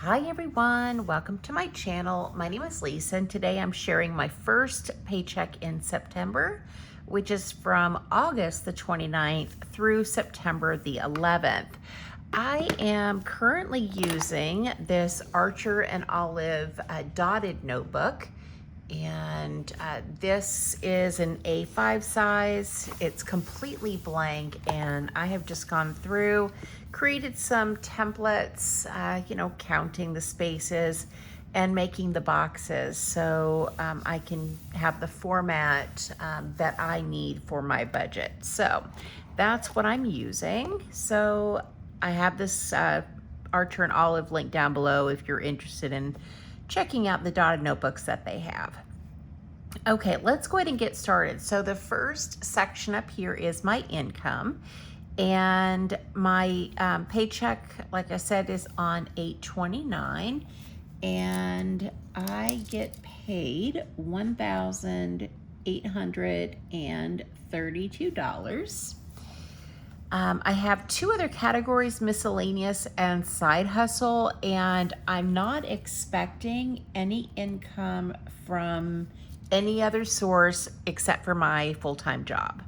Hi everyone, welcome to my channel. My name is Lisa and today I'm sharing my first paycheck in September, which is from August the 29th through September the 11th. I am currently using this Archer and Olive dotted notebook, and this is an A5 size. It's completely blank, and I have just gone through, created some templates, counting the spaces and making the boxes so I can have the format that I need for my budget. So that's what I'm using. So I have this Archer and Olive link down below if you're interested in checking out the dotted notebooks that they have. Okay, let's go ahead and get started. So the first section up here is my income, and my paycheck, like I said, is on 8/29, and I get paid $1,832. I have two other categories, miscellaneous and side hustle, and I'm not expecting any income from any other source except for my full-time job.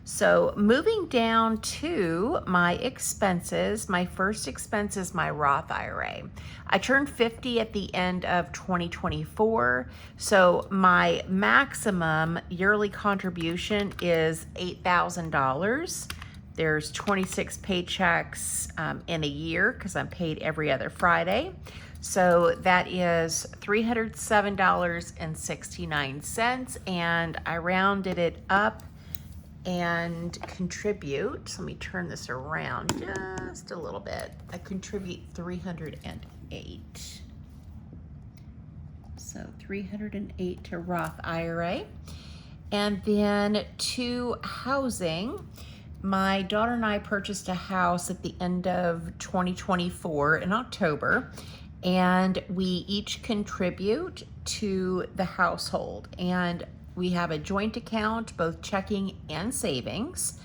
So moving down to my expenses, my first expense is my Roth IRA. I turned 50 at the end of 2024, so my maximum yearly contribution is $8,000. There's 26 paychecks in a year because I'm paid every other Friday. So that is $307.69, and I rounded it up and contribute. Let me turn this around just a little bit. I contribute 308. So 308 to Roth IRA. And then to housing, my daughter and I purchased a house at the end of 2024 in October, and we each contribute to the household. And we have a joint account, both checking and savings,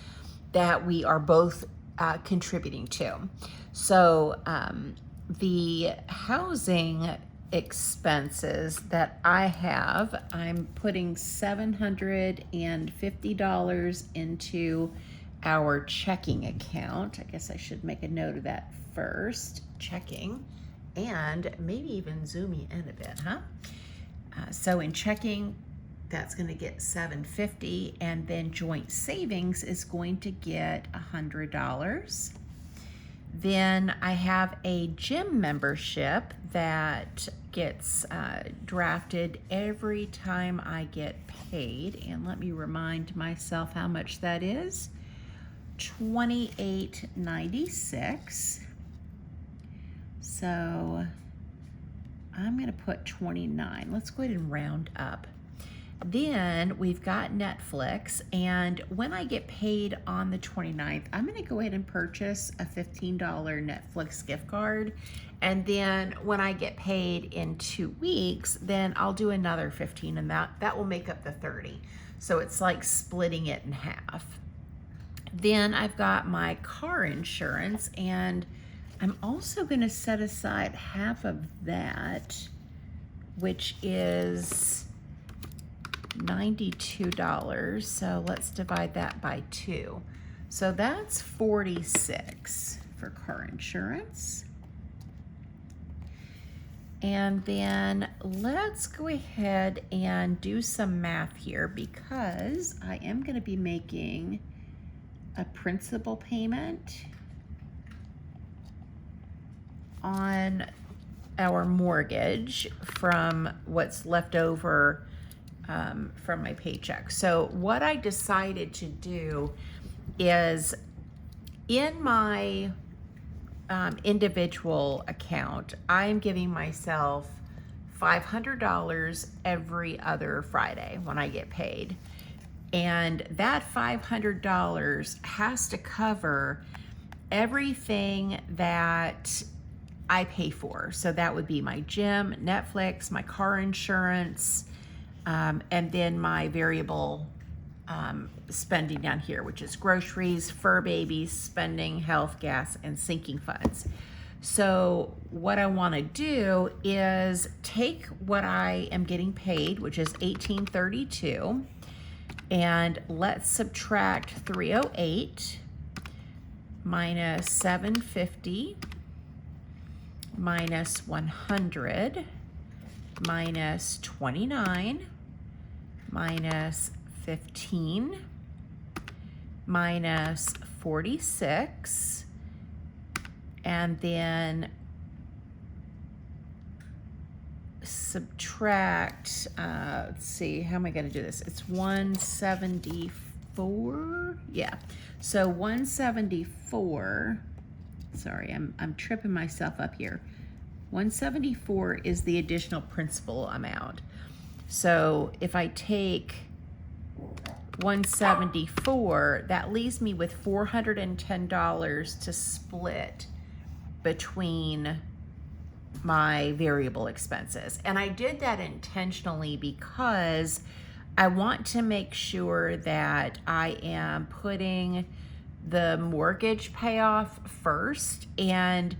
that we are both contributing to. So the housing expenses that I have, I'm putting $750 into our checking account. I guess I should make a note of that first, checking, and maybe even zooming in a bit, huh? So in checking, that's going to get $750, and then joint savings is going to get $100. Then I have a gym membership that gets drafted every time I get paid, and let me remind myself how much that is. $28.96. So I'm going to put 29. Let's go ahead and round up. Then we've got Netflix, and when I get paid on the 29th, I'm going to go ahead and purchase a $15 Netflix gift card. And then when I get paid in 2 weeks, then I'll do another 15, and that will make up the 30. So it's like splitting it in half. Then I've got my car insurance, and I'm also going to set aside half of that, which is $92. So let's divide that by 2. So that's $46 for car insurance. And then let's go ahead and do some math here, because I am going to be making a principal payment on our mortgage from what's left over from my paycheck. So what I decided to do is, in my individual account, I am giving myself $500 every other Friday when I get paid. And that $500 has to cover everything that I pay for. So that would be my gym, Netflix, my car insurance, and then my variable spending down here, which is groceries, fur babies, spending, health, gas, and sinking funds. So what I want to do is take what I am getting paid, which is $18.32, and let's subtract 308 minus 750 minus 100 minus 29 minus 15 minus 46, and then subtract, let's see, how am I going to do this? It's 174. Yeah. So 174, sorry, I'm tripping myself up here. 174 is the additional principal amount. So if I take 174, that leaves me with $410 to split between my variable expenses. And I did that intentionally because I want to make sure that I am putting the mortgage payoff first. And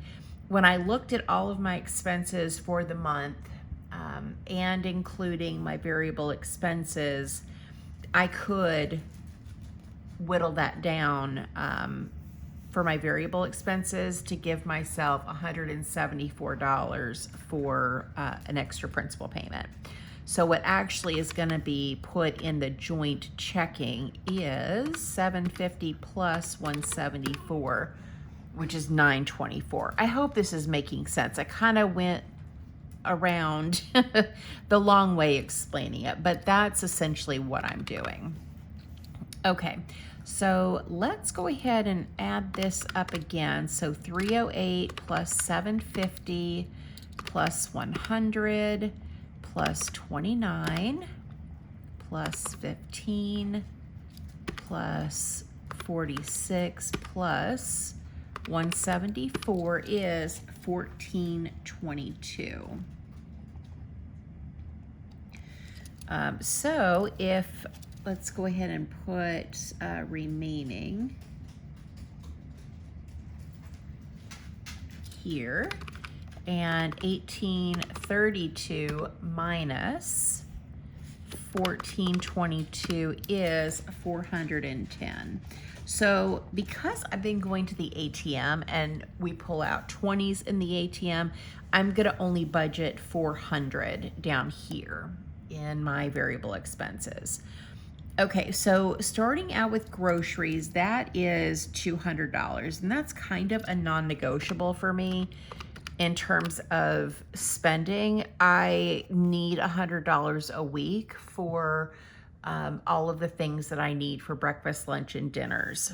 when I looked at all of my expenses for the month, and including my variable expenses, I could whittle that down for my variable expenses to give myself $174 for an extra principal payment. So what actually is going to be put in the joint checking is $750 plus $174, which is $924. I hope this is making sense. I kind of went around the long way explaining it, but that's essentially what I'm doing. Okay, so let's go ahead and add this up again. So 308 plus 750 plus 100 plus 29 plus 15 plus 46 plus 174 is 1422. So if, let's go ahead and put remaining here, and 1832 minus 1422 is 410. So because I've been going to the ATM and we pull out 20s in the ATM, I'm gonna only budget 400 down here in my variable expenses. Okay, so starting out with groceries, that is $200, and that's kind of a non-negotiable for me in terms of spending. I need $100 a week for all of the things that I need for breakfast, lunch, and dinners.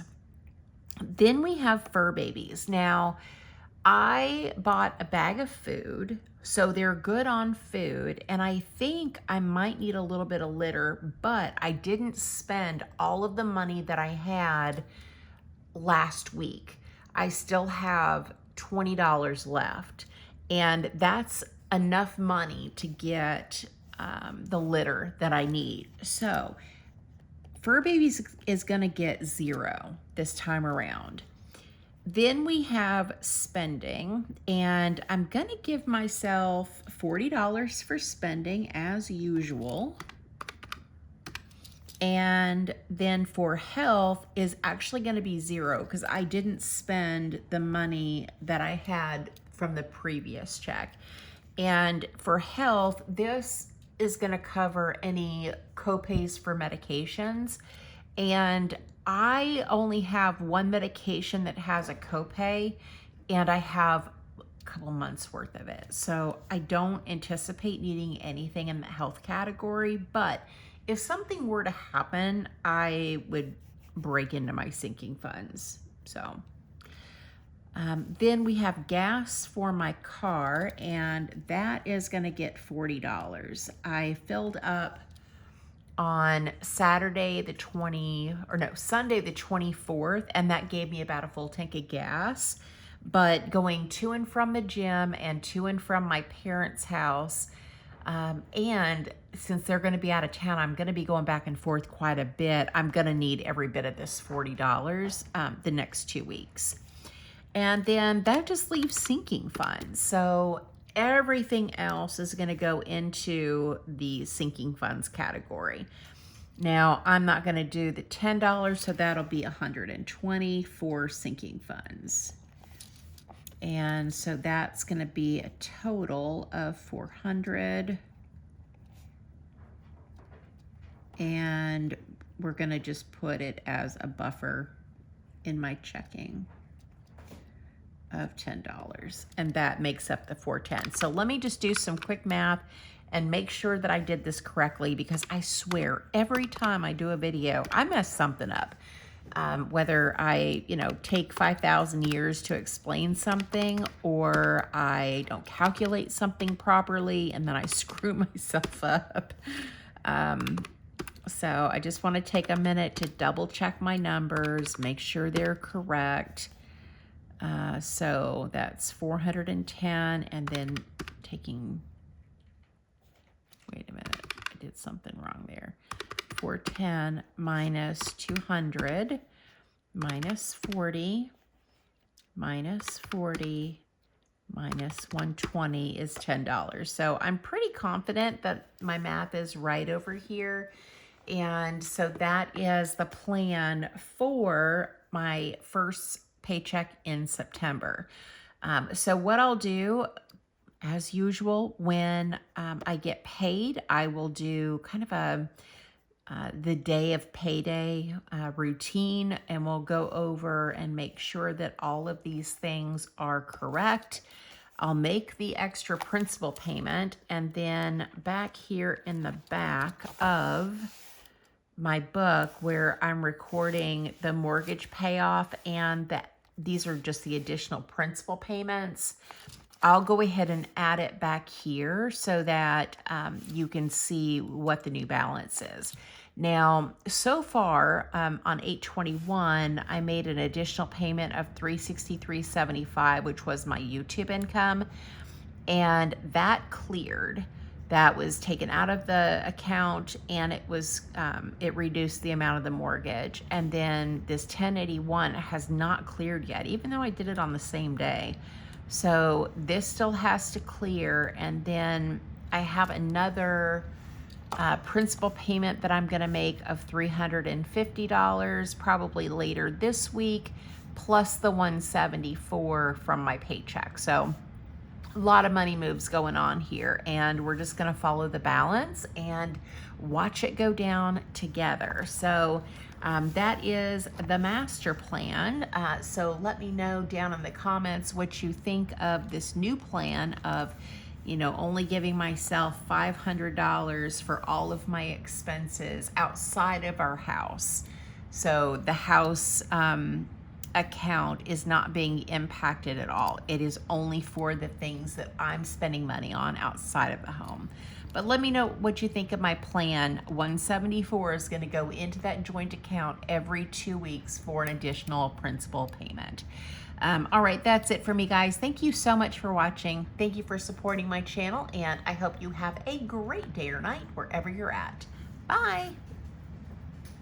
Then we have fur babies. Now, I bought a bag of food, so they're good on food, and I think I might need a little bit of litter, but I didn't spend all of the money that I had last week. I still have $20 left, and that's enough money to get the litter that I need. So fur babies is gonna get 0 this time around. Then we have spending, and I'm gonna give myself $40 for spending as usual. And then for health is actually gonna be 0 because I didn't spend the money that I had from the previous check. And for health, this is gonna cover any copays for medications. And I only have one medication that has a copay, and I have a couple months worth of it. So I don't anticipate needing anything in the health category, but if something were to happen, I would break into my sinking funds. So then we have gas for my car, and that is gonna get $40. I filled up on Sunday the 24th, and that gave me about a full tank of gas. But going to and from the gym and to and from my parents' house, and since they're going to be out of town, I'm going to be going back and forth quite a bit. I'm going to need every bit of this $40 the next 2 weeks. And then that just leaves sinking funds. So everything else is going to go into the sinking funds category. Now, I'm not going to do the $10, so that'll be $120 for sinking funds. And so that's going to be a total of $400. And we're going to just put it as a buffer in my checking of $10, and that makes up the $410. So let me just do some quick math and make sure that I did this correctly, because I swear every time I do a video, I mess something up. Whether I, take 5,000 years to explain something, or I don't calculate something properly and then I screw myself up. So I just want to take a minute to double check my numbers, make sure they're correct. So that's 410, and then taking, wait a minute, I did something wrong there. 410 minus 200 minus 40 minus 40 minus 120 is $10. So I'm pretty confident that my math is right over here. And so that is the plan for my first paycheck in September. So what I'll do, as usual, when I get paid, I will do kind of a the day of payday routine, and we'll go over and make sure that all of these things are correct. I'll make the extra principal payment, and then back here in the back of my book where I'm recording the mortgage payoff and these are just the additional principal payments, I'll go ahead and add it back here so that you can see what the new balance is. Now, so far on 8/21, I made an additional payment of $363.75, which was my YouTube income, and that cleared. That was taken out of the account, and it was it reduced the amount of the mortgage. And then this 1081 has not cleared yet, even though I did it on the same day. So this still has to clear, and then I have another principal payment that I'm going to make of $350 probably later this week, plus the $174 from my paycheck. So a lot of money moves going on here, and we're just going to follow the balance and watch it go down together. So that is the master plan. So let me know down in the comments what you think of this new plan of, only giving myself $500 for all of my expenses outside of our house. So the house account is not being impacted at all. It is only for the things that I'm spending money on outside of the home. But let me know what you think of my plan. $174 is going to go into that joint account every 2 weeks for an additional principal payment. All right, that's it for me, guys. Thank you so much for watching. Thank you for supporting my channel, and I hope you have a great day or night wherever you're at. Bye.